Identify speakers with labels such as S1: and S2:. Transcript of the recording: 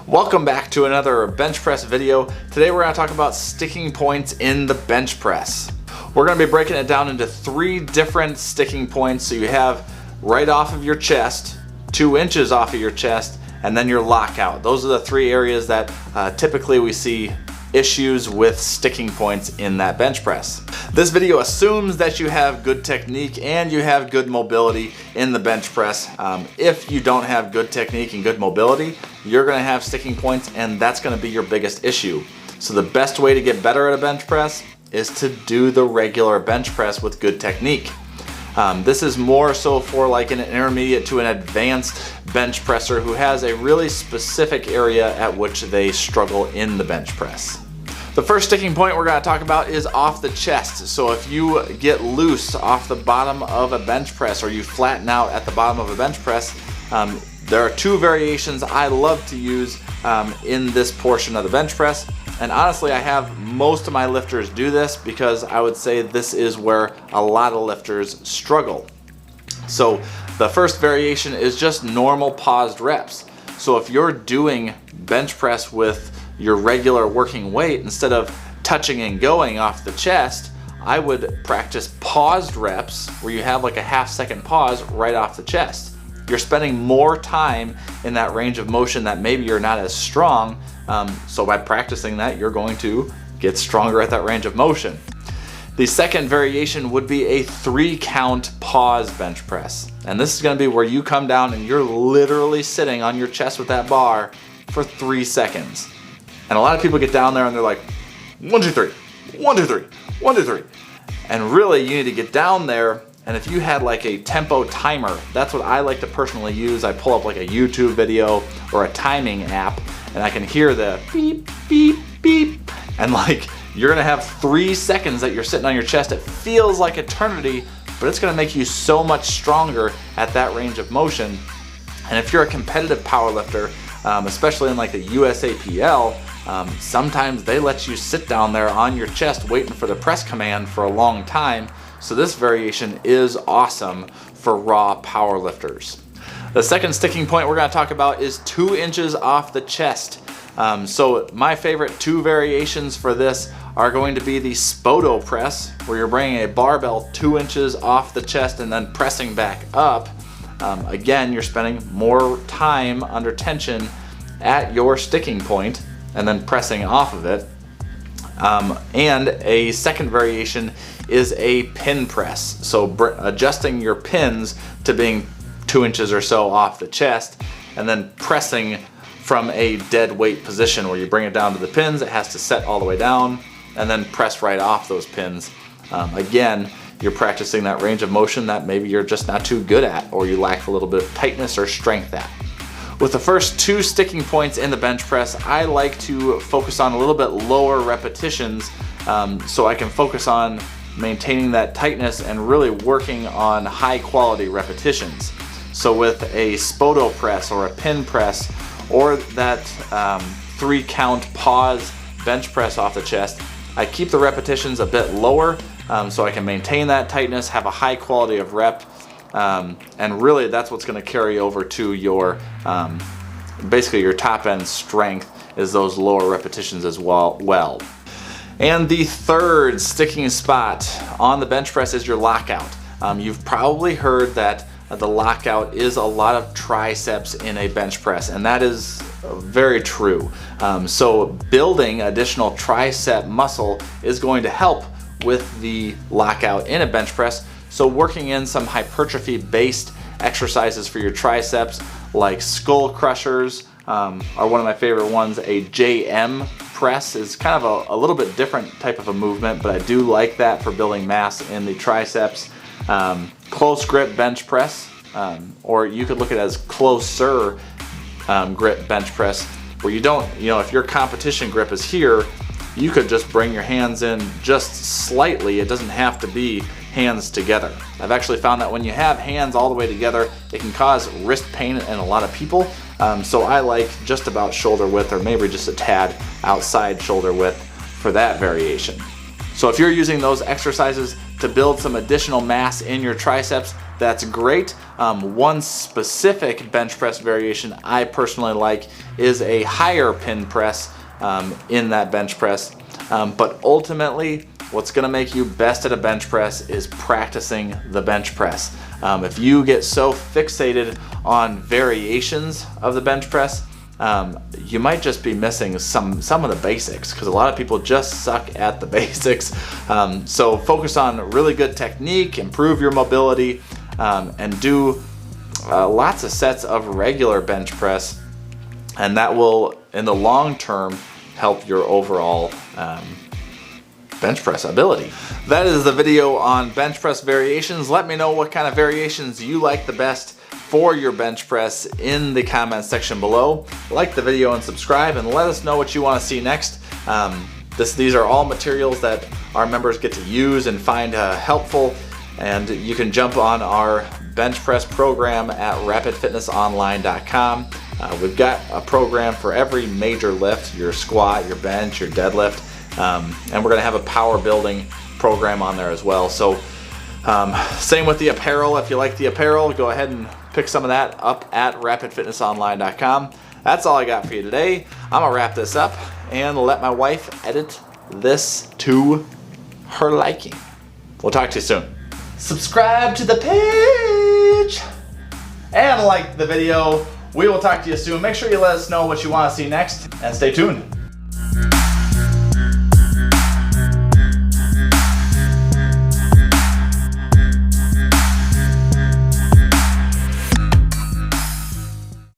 S1: Welcome back to another bench press video. Today we're going to talk about sticking points in the bench press. We're going to be breaking it down into 3 different sticking points. So you have right off of your chest, 2 inches off of your chest, and then your lockout. Those are the 3 areas that typically we see issues with sticking points in that bench press. This video assumes that you have good technique and you have good mobility in the bench press. If you don't have good technique and good mobility, you're going to have sticking points, and that's going to be your biggest issue. So the best way to get better at a bench press is to do the regular bench press with good technique. This is more so for like an intermediate to an advanced bench presser who has a really specific area at which they struggle in the bench press. The first sticking point we're going to talk about is off the chest. So if you get loose off the bottom of a bench press or you flatten out at the bottom of a bench press, there are 2 variations I love to use in this portion of the bench press. And honestly, I have most of my lifters do this because I would say this is where a lot of lifters struggle. So the first variation is just normal paused reps. So if you're doing bench press with your regular working weight, instead of touching and going off the chest, I would practice paused reps where you have like a half-second pause right off the chest. You're spending more time in that range of motion that maybe you're not as strong. So by practicing that, you're going to get stronger at that range of motion. The second variation would be a 3-count pause bench press. And this is going to be where you come down and you're literally sitting on your chest with that bar for 3 seconds. And a lot of people get down there and they're like, 1, 2, 3, 1, 2, 3, 1, 2, 3. And really you need to get down there, and if you had like a tempo timer, that's what I like to personally use. I pull up like a YouTube video or a timing app and I can hear the beep, beep, beep. And like you're gonna have 3 seconds that you're sitting on your chest. It feels like eternity, but it's gonna make you so much stronger at that range of motion. And if you're a competitive power lifter, especially in like the USAPL, sometimes they let you sit down there on your chest waiting for the press command for a long time. So this variation is awesome for raw power lifters. The second sticking point we're going to talk about is 2 inches off the chest. So my favorite 2 variations for this are going to be the Spoto Press, where you're bringing a barbell 2 inches off the chest and then pressing back up. Again, you're spending more time under tension at your sticking point and then pressing off of it. And a second variation is a pin press. So adjusting your pins to being 2 inches or so off the chest and then pressing from a dead weight position where you bring it down to the pins, it has to set all the way down and then press right off those pins. Again, you're practicing that range of motion that maybe you're just not too good at, or you lack a little bit of tightness or strength at. With the first 2 sticking points in the bench press, I like to focus on a little bit lower repetitions so I can focus on maintaining that tightness and really working on high quality repetitions. So with a Spoto press or a pin press or that 3-count pause bench press off the chest, I keep the repetitions a bit lower so I can maintain that tightness, have a high quality of rep. And really that's what's going to carry over to your basically your top end strength is those lower repetitions as well. And the third sticking spot on the bench press is your lockout. You've probably heard that the lockout is a lot of triceps in a bench press, and that is very true. So building additional tricep muscle is going to help with the lockout in a bench press. So working in some hypertrophy based exercises for your triceps like skull crushers are one of my favorite ones. A JM press is kind of a little bit different type of a movement, but I do like that for building mass in the triceps. Close grip bench press, or you could look at it as closer grip bench press, where you don't, if your competition grip is here, you could just bring your hands in just slightly. It doesn't have to be hands together. I've actually found that when you have hands all the way together, it can cause wrist pain in a lot of people. So I like just about shoulder width, or maybe just a tad outside shoulder width for that variation. So if you're using those exercises to build some additional mass in your triceps, that's great. One specific bench press variation I personally like is a higher pin press in that bench press. But ultimately, what's gonna make you best at a bench press is practicing the bench press. If you get so fixated on variations of the bench press, you might just be missing some of the basics, because a lot of people just suck at the basics. So focus on really good technique, improve your mobility, and do lots of sets of regular bench press, and that will, in the long term, help your overall bench press ability. That is the video on bench press variations. Let me know what kind of variations you like the best for your bench press in the comment section below. Like the video and subscribe, and let us know what you want to see next. These are all materials that our members get to use and find helpful, and you can jump on our bench press program at rapidfitnessonline.com. We've got a program for every major lift: your squat, your bench, your deadlift, and we're going to have a power building program on there as well. So same with the apparel. If you like the apparel, go ahead and pick some of that up at rapidfitnessonline.com. That's all I got for you today. I'm gonna wrap this up and let my wife edit this to her liking. We'll talk to you soon. Subscribe to the page and like the video. We will talk to you soon. Make sure you let us know what you want to see next, and stay tuned.